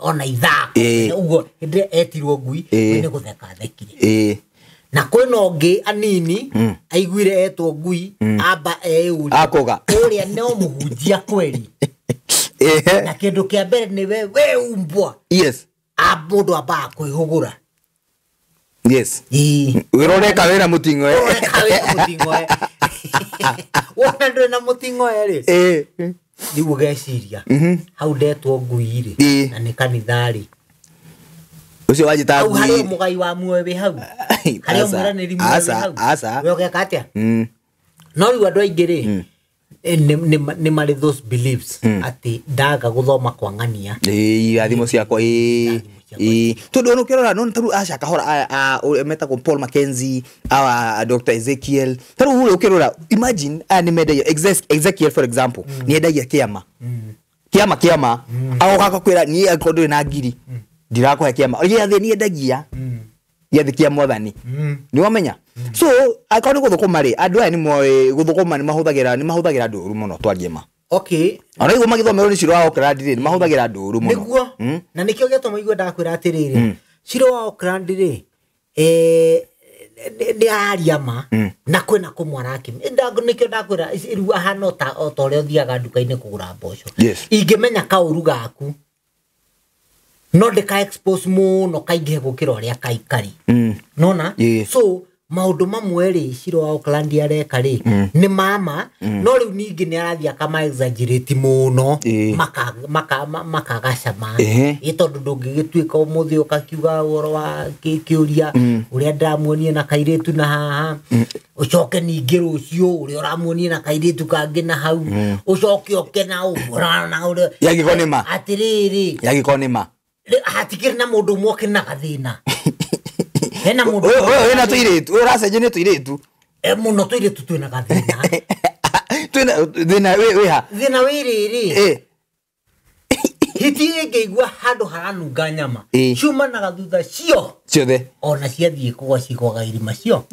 ona ithako. Uguo hĩndĩ etirwo ngui nĩ gũtheka thekire. Na kwĩna ũngĩ anini aiguire etwo ngui amba eũri. Akoga. Ũrĩa no mũhunjia kweri. Na kĩndũ kĩa mbere nĩ we umbwa. Yes. Mũndũ ambaga kwĩhũgũra. Yes. Wĩroreka wĩra mũting'o. Wona ndũrĩ na mũting'o rĩ. Rĩu ũgeciria hau ndetwo ngui rĩ na nĩ kanitha rĩ. Ũcio wanjĩta ngui. Hau harĩ mũgai wa muoyo wĩ hau. Harĩ mũranĩri muoyo wĩ hau. Asa. We ũgeka atĩa? No rĩu andũ aingĩ rĩ nĩ marĩ those beliefs atĩ ndaga gũthoma kwa ng'ania. Irathimo ciakwa tondũ nũkĩrora no taru aca kahora metagwo Paul Mackenzie Dr. Ezekiel taru ũkĩrora imagine nĩ mendagia Ezekiel for example nĩ endagia kĩama agoka kwĩra niĩ akorwo na ngiri ndirakũhe kĩama gĩathĩ nĩ endagia gĩathĩ kĩa Mwathani nĩ wamenya so akorwo nĩ gũthũkũma rĩ andũ aya nĩ moĩ gũthũkũma nĩ mahũthagĩra ndũru mũno twarie ma. Okay. Ara igoma githomero ni ciro wa okra ndire mahũthagĩra ndũru mũno. Nĩguo na nĩkĩo gĩtũma igwe ndakwĩra atĩrĩrĩ Shiro wa Auckland ri ni ariama na kwena kumwaraki nikyo ndakwira iru ahana ta otore othiaga nduka-ini kugura mboco ingimenya kauru gaku no ndeka expose muno kaingĩ gukira uria kaikari nona so maundu mamwe ri Shiro wa Auckland areka ri ni mama no riu ningi ni arathia kama exaggerate muno makagacama itondu ndungigituika umuthi ukakiuga woro wa kiuria uria ndamuonie na kairitu na haha ucoke ningi rucio uria uramuonie na kairitu kangi na hau ucoke okena ugurana na uria yagikonima atiriri yagikonima hatikiri na mundu mwoke na gathina hena mundu wena tuiritu uracenje ni tuiritu muno tuiritu twina gathina twina we ha thina wiriri hiti ngeigua handu haranunga nyama cuma na gathutha cio ciothe ona ciathie kugwa cikwaga irima cio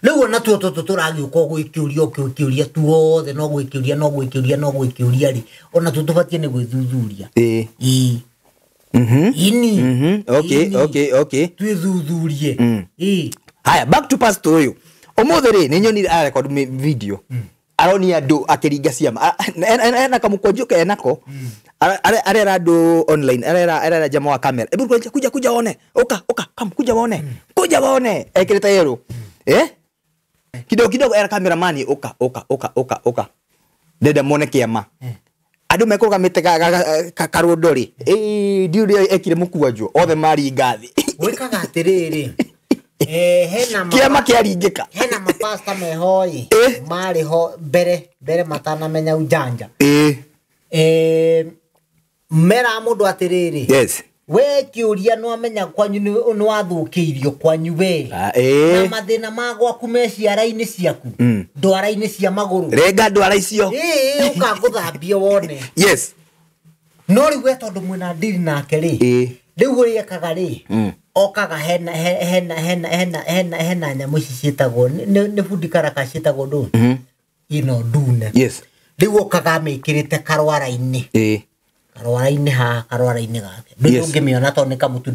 riu ona tuo turagiuka gwikiuria tuothe no gwikiuria ri ona tubatie ni gwithuthuria ini okay twithuthurie haya back to pastor uyu umuthiri ni nyoni record video aroni andu akiringa ciama ena kamukwanjuka enako arera andu online arera jamaa wa camera ebu kuja one oka kuja one ekireta yero kidogo era cameraman oka deda mone kiama andu mekugamite karundori ndiuri ekire mukwanjo othe mari ngathi wikaga atiriri hena kiama kiaringika hena mapasta mehoi mari ho bere matana menya ujanja mera mundu atiriri yes we kiuria no amenya kwanyu ni wathukiirio kwanyu we na mathina magwa kumeciara-ini ciaku ndwara-ini cia maguru renga ndwara icio ukaguthambia wone yes no riu we tondu mwina ndiri nake ri riu uriekaga ri okaga hena nyamu ici cietagwo ni fundi karaka cietagwo ndu ino ndune yes riu okaga mikirite karwara-ini karwara-ini karwara-ini gake ndungimiona to ni kamutu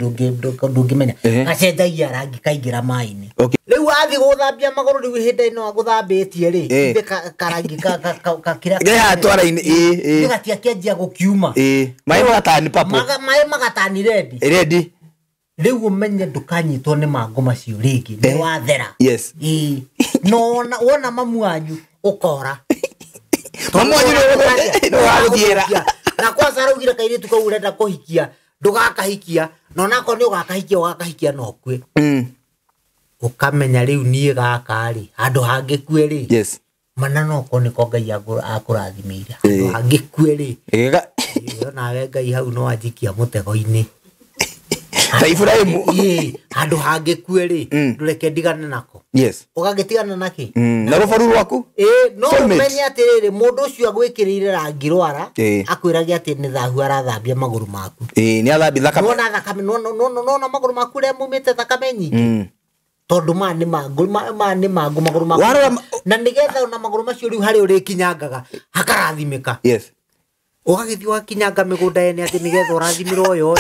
ndungimenya gacenjagia rangi kaingira mai-ini riu athi guthambia maguru riu hinda ino aguthambitie ri inde karangi kakira twara-ini gatia kianjia gukiuma mai magatani papo mai magatani ready riu umenye ndukanyitwo ni mangu macio ringi ni wathera yes no wona mamu wanyu ukora mamu wanyu no waguthiera na kwanza raugire kairitu kau urenda kuhikia ndugakahikia no nako ni ugakahikia no kwe ukamenya riu nie gaka ri andu hangi kwe ri yes mana no ko ni ko Ngai akurathimira andu hangi kwe ri nawe Ngai hau no ajikia mutego-ini ta Ibrahimu andu hangi kwe ri ndureke ndigane nako yes ugagitigana naki na rubaru rwaku no menya atiriri mundu ucio agwikirire rangi rwara akwirage ati ni thahu arathambia maguru maku ni athambi thakame nona thakame no maguru maku re mumite thakame nyingi tondu mani mangu maguru maku na nigetha ona maguru macio riu hari uri kinyangaga hakarathimika yes ugagithi wa kinyanga migunda ene ati nigetha urathimirwo yo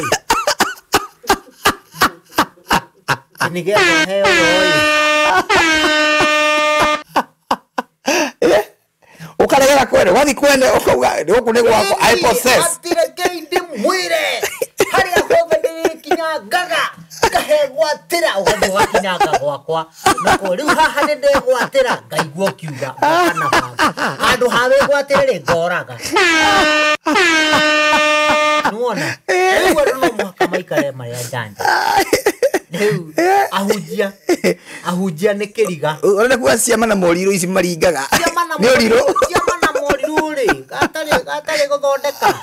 nigetha heo ukaregera kwene wathi kwene ukauga guku ni gwako I possess atire keinde mwire hari akobe ni kinyangaga kahegwatira ugathi kinyaga gwakwa nako riu haha ni ndegwatira ngaigua kiuga kana baba andu hawe gwatira ri ngoraga nuona riu no mwaka maikare maria janja riu ahujia ni kiriga urenda kuga ciama na moriru ici maringaga ni oriru ciama na moriru ri atari guthondeka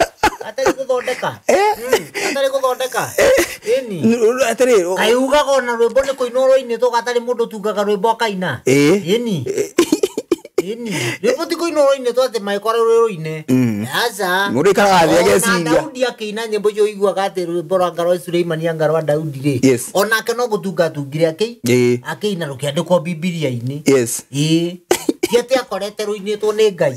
ini atari ayugaga ona rwimbo ni kuinorwo-ini to gatari mundu tungaga rwimbo akaina ini rwimbo ti kuinorwo-ini to ati maikora rwiro-ini aza mundu ikaraga thia geciria Daudi akiina nyimbo cio iguaga ati rwimbo rwa Ngaro Suleimani Ngaro wa Daudi ri onake no gutunga tungire akiina rukiandikwo Bibilia-ini Tiate akorete ruinitwo ni Ngai.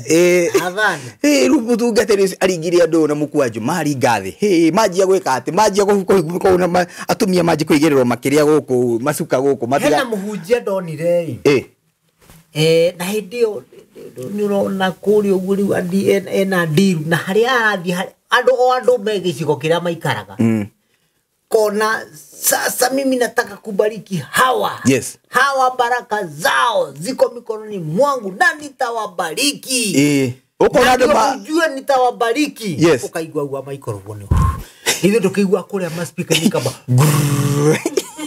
Athani. Ru mutungatiri aringire andu na mukwanju mari ngathi. Manjia gwika ati manjia na atumia manjia kuigirirwo makiria guku macuka guku matiga. Hena muhunjia ndonire. Na hindio ni urona kuri uguo riu andi ena diru na haria arathi andu megicigo kiria maikaraga. Kona sasa mimi nataka kubariki hawa. Yes. Hawa baraka zao ziko mikononi mwangu na nitawabariki. Ukona ndo unajua nitawabariki. Yes. Ukaigwa gwa microphone. Hizo tukigwa kule ma speaker ni kama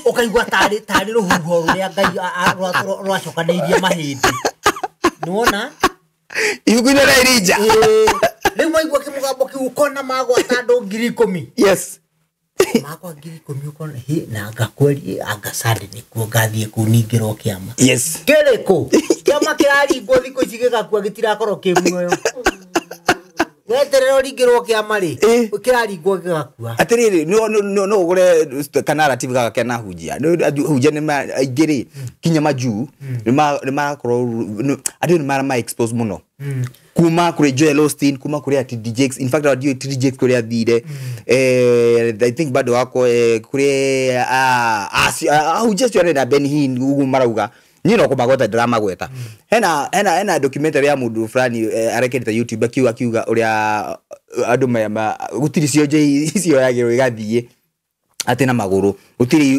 ukaigwa tari ruhuho ruria Ngai rwacokaneirie mahindi. Nuona? Iguine na irija. Leo maigwa kimugambo kiukona magwa tando 10,000. Yes. Magwa 10,000 ukona na ngakweli agasade ni kugathie kuningirwo kiama. Yes. Kereko kiama kirari ngothi ko cigega kwa gitirakorwo kimuoyo. Weterero ringirwo kiama ri kirari ngo gigakua. Atiriri no ugure kanara TV gaga kena hujia. Hujia ni aigiri kinya maju ni makorwo andi ni mara expose muno. Kuma kuri Joel Austin, kuma kuri ati DJX, in fact audio DJX kuri athire I think bado wako kuri hujia sio na Ben Hinn ugu marauga nyino ko magota drama gweta hena documentary ya mundu fulani areketa YouTube akiuga uria andu gutiri cio icio yagiro igathie ati na maguru gutiri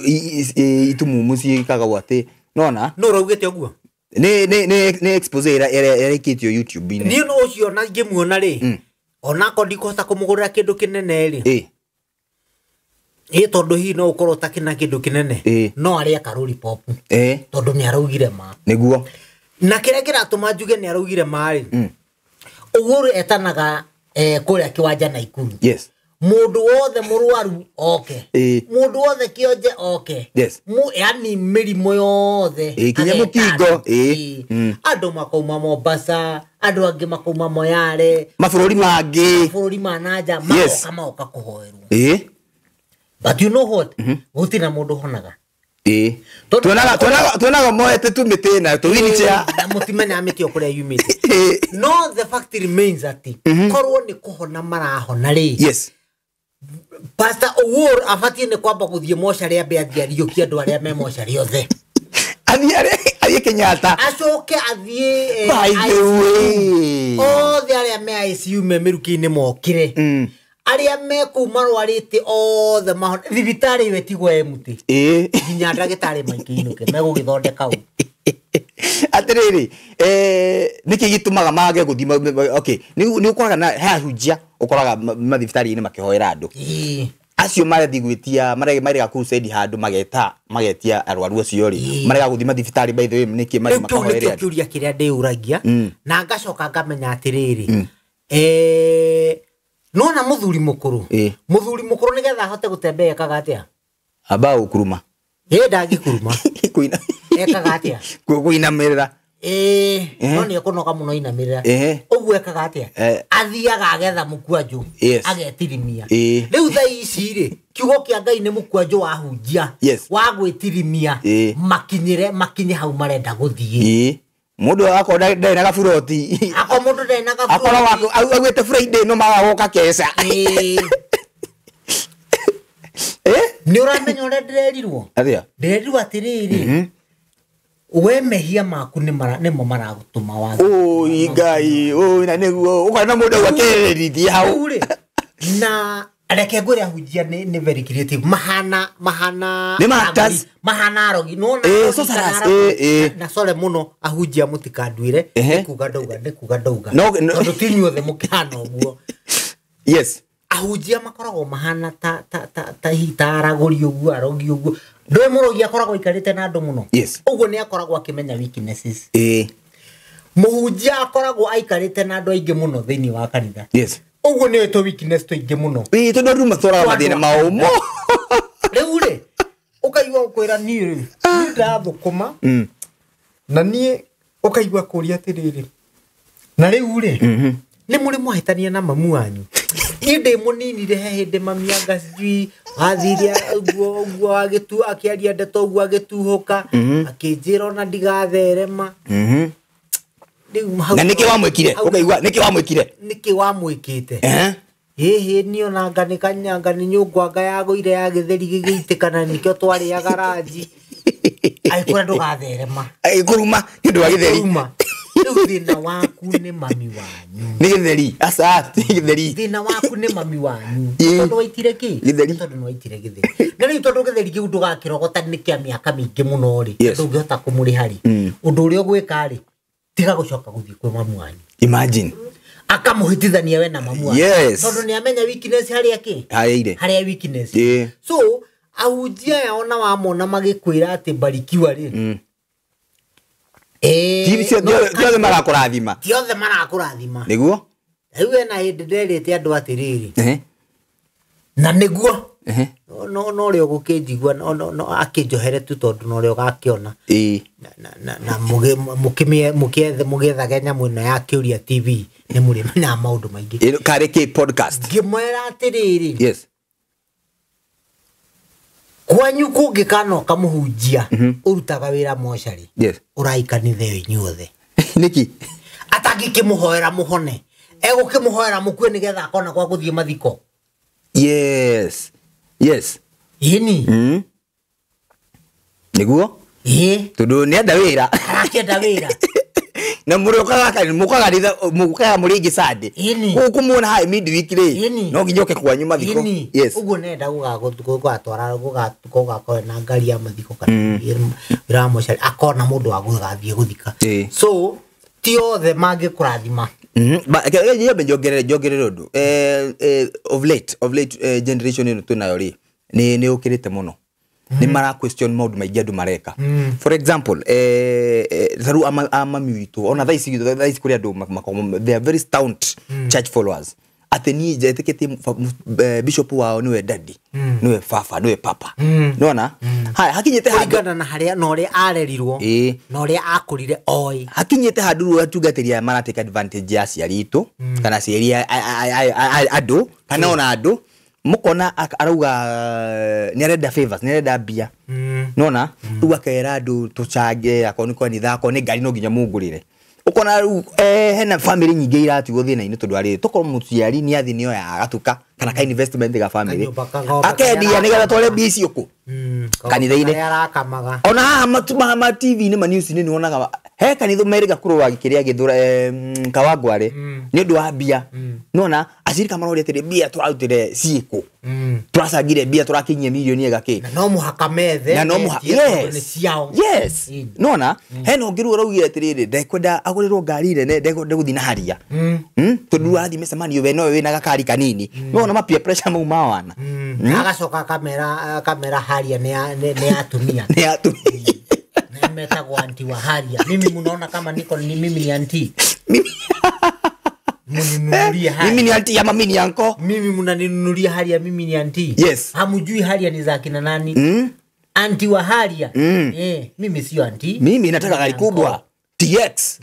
itumumu ciikaga gwate nona no raugete oguo ne expose ereketio YouTube ni no ucio na ngimuona ri ona ko ndikohota kumugurira kindu kinene ri tondu hi no ukorwo takina kindu kinene no aria karuri pop tondu ni araugire ma niguo na kire kiratuma njuge ni araugire ma ri uguo etanaga kuria kiwanja na Ikuru. Yes. Mundu wothe murwaru mundu wothe kionje yes. Yani mirimo yothe kinya mukingo andu makauma Mombasa andu angi makauma Moyale mabũrũri manaja maoka kuhoerwo but you know what gutina mundu honaga tuonaga moete tumite na tuwinicha na mutimenya ametio kuria yumite no the fact remains that korwo ni kuhona marahona ri yes Pastor Owuor afatie ne kwamba kuthie moshari ambe athiario ki andu aria me moshari othe athie Kenyatta acoke athie by the way othe aria me ICU me miruki-ini mokire aria me kuma rwarite othe mahon thibitari wetigwo emuti nginya ndagitari maingi-inuke megugithondeka u atiriri niki gitumaga mage guthima okay ni ukoraga na hahujia ukoraga mathibitari-ini makihoera andu acio marathi gwitia marega crusade handu magetia arwaru acio ri marega guthima thibitari by the way niki mari makahoera andu kiuria kiria ndiuragia na ngacoka ngamenya atiriri no na muthuri mukuru nigetha ahote gutembea kaga atia aba ukuruma ndagikuruma kuina ekaga atia kuinamirira no ni akunoga muno inamirira uguo ekaga atia athiaga agetha mukwanju agetirimia riu tha ici ri kiugo kia Ngai ni mukwanju wahunjia wa gwitirimia makinye hau marenda guthie mundu akoro ndai na gafuroti mundu ndai na gafuroti akoro agwete Friday no magagoka kesa ni uramenya ore ndirerirwo ndirerirwo atiriri we mehia maku nimo maragutuma wa Ngai na niguo ukona mundu wakererithia hau na areke ngore ahujia ni very creative mahana ni matters mahana rogi no na sole muno ahujia mutikanduire kuga ndauga no tinyu the mukana uguo yes ahujia makoragwo mahana ta hitaraguri uguo arogi uguo ndwe murogi akoragwo ikarite na andu muno uguo ni akoragwo akimenya weaknesses muhujia akoragwo aikarite na andu aingi muno thiini wa kanitha uguo ni to weakness to ingi muno to nduru matora mathina maumo riu ri ukaigwa ukwira ni ndathukuma na nie ukaigwa kuria atiriri na riu ri ni muri mwahitania na mamu wanyu ni ndi munini re hindi mami angacii athiria uguo agitu akiaria ndeto uguo agituhuka akinjira ona ndigatherema Na niki wamwikire ukaigua niki wamwikite nio na ngani kanyanga ni nyungwanga yagoire ya githeri gigiitikana nikio twari ya garaji aikura ndugatherema kuruma ndu wa githeri thina waku ni mami wanyu ni githeri asa githeri thina waku ni mami wanyu tondu waitire ki tondu no waitire githeri na ni tondu githeri kiu ndugakirogota ni kia miaka mingi muno ri ndungihota kumuri hari undu uri ogwika ri tiga gucoka guthii kwi mami wanyu imagine akamuhitithania we na mamu yes tondu ni amenya weakness haria ki haria weakness so ahujia yaona wamona magikwira ati barikiwa ri tiothe marakurathima niguo riu na hindi nderite andu atiriri na niguo no rio gukinjigua no akinjohere tu tondu no rio gakiona na mugiethaga nyamu ino ya Kiuria TV ni muri na maundu maingi kare ki podcast ngimwera atiriri yes kwanyu kungikano kamuhunjia urutaga wira moshari yes uraikanithe yo inyuothe niki atagikimuhoera muhone egukimuhoera mukue nigetha akona kwa guthie mathiko yes ini niguo tundu ni enda wira akenda wira na mukaga muringi sade kumwona hai midweek ri no nginyoke kwanyu mathiko yes uguo nenda gugatwara gugakora na ngari ya mathiko kana iramoshari akona mundu wa gugathie guthika so ti othe mangikurathima jongerere undu of late generation ino tunayo ri ni ukirite muno ni mara question maundu maingi andu mareka for example tharu amami witu ona thaisi kuri andu they are very stout church followers ateni jetiketi bishop wao niwe daddy niwe fafa niwe papa nona hai hakinyete hagana na haria no ri arerirwo no ri akurire oi hakinyete haduru atugatiria mara take advantage ya ciaritu kana ciaria andu kana ona andu mukona arauga ni arenda favors ni arenda bia nona tu akera andu tuchange akoniko ni thako ni ngari no nginya mungurire ukona hena family nyingi iratugo thina ini tondu ari tukorwo muciari ni athi niyo ya gatuka kana ka investment ga family akendia nigetha tware bisi uku kanitha-ini ona haha ma TV ni ma news ni wonaga he kanitha meriga kurwa gikiria githura Kawangware ni undu wa bia nona acirika marori atire bia turarutire ciiko turacangire bia turakinyia milioni egaki na no muhaka methe na no muhaka yes nona he no ngiru raugire atiriri ndekwenda agurirwo ngari ire ndekwenda guthina haria tondu arathi mecemani we no we na gakari kanini nona ma peer pressure mau mawana agacoka kamera haria ni atumia metagwo anti wa haria mimi munaona kama niko ni mimi ni anti mimi ni anti ya mami ni anko mimi mnaninunulia haria mimi ni anti yes hamjui haria ni za kina nani anti wa haria mimi sio anti mimi nataka gari kubwa TX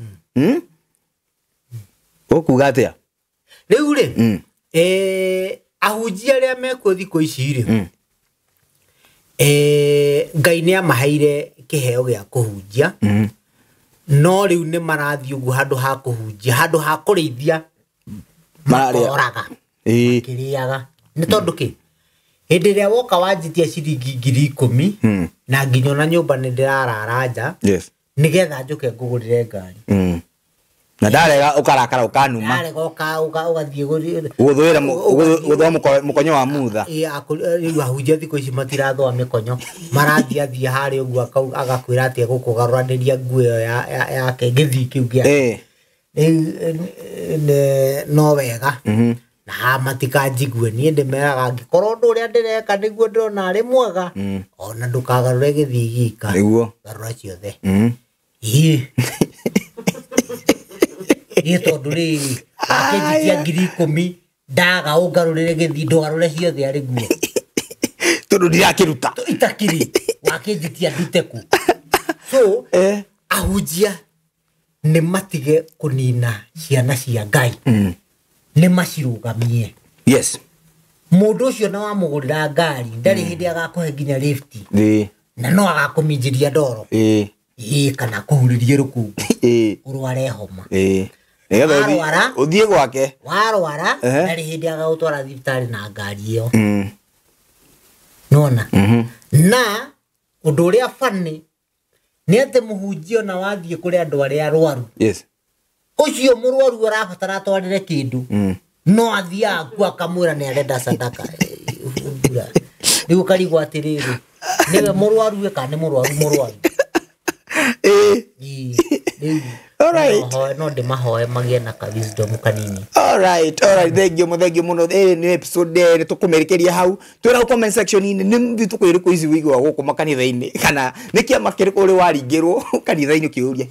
okugatea riu ri ahujia ria meko thiko ici ri Ngai ni amaheire kiheo gia kuhunjia no riu ni marathi ugu handu ha kuhunjia handu ha kurithia makoraga kiriaga ni tondu ki hindi ria woka wanjitia ciringi 10,000 na nginyo na nyumba ni ndirararaja nigetha njuke ngugurire ngari na ndarega ukarakara ukanuma ndarega ugathie guthwira mukonyo wa mutha riu ahunjia thiko ici matirathwa mikonyo marathia hari uguo agakwira ati gukugaruraniria nguo yake ngithi kiu gia no wega na matikanjigue nie ndimeraga ngikorwo ndu uria ndireka niguo ndona ari mwega ona ndukagarure githi gika niguo garura ciothe tondu riri akenjitia 10,000 ndaga ungarurire githi ndugarure ciothe ari guo tondu ndirakiruta itakiri wakenjitia nditeku so ahunjia ni matige kunina ciana cia Ngai ni macirugamie yes mundu ucio na wamugurira ngari ndari hindi agakuhe nginya lift na no agakuminjiria ndoro kana kuhuririe rukungu urware homa nigetha uthie gwake warwara ndari hindi agautwara thibitari na ngari iyo nona na undu uria fani ni ate muhunjio na wathie kuri andu aria arwaru ucio murwaru arabatara twarire kindu no athia aku akamwira ni arenda sadaka riu karigwa atiriri niwe murwaru kana murwaru alright no de mahoe magie na ka wisdom kanini alright thank you muno ni episode ni tukumerikeria hau twira comment section ni mbi tukwiriko ici wigwa guku makanitha-ini kana ni kia makiriko uri waringirwo kanitha-ini kiuria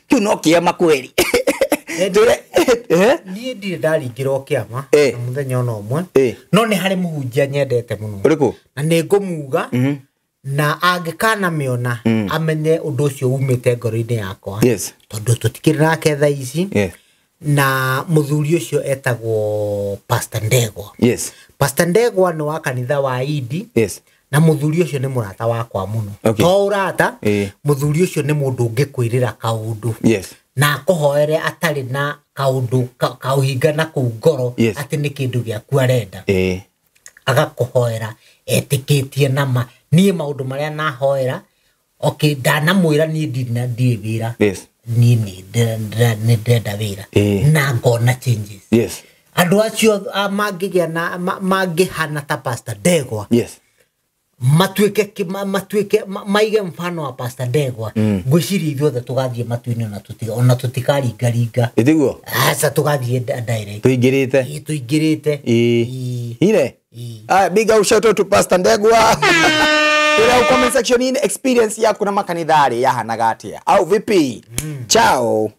kiu no kia makweri ni ndi ndaringirwo kiama muthenya no umwe no ni hari muhunjia nyendete muno uriku na ni ngumuga na angikana miona amenye undu ucio umite ngoro-ini yakwa tondu tutikiri nake thaa ici na muthuri ucio etagwo Pastor Ndegwa Pastor Ndegwa no wa kanitha wa Idi na muthuri ucio ni murata wakwa muno to urata muthuri ucio ni mundu ungikwirira kaundu na kuhoere atari na kaundu kauhinga na ku ngoro ati ni kindu giaku arenda agakuhoera etikitie nama nie maundu maria nahoera ndanamwira ni ndie wira ni ndenda wira na ngona changes andu acio mangigia na mangihana ta Pastor Ndegwa matuike maige mfano wa Pastor Ndegwa ngwiciria ithuothe tugathie matu-ini ona tutikaringaringa itiguo aca tugathie direct tuingirite ire big shout out to Pastor Ndegwa ila comment section in experience yako na makanithari yahanaga atia au vipi chao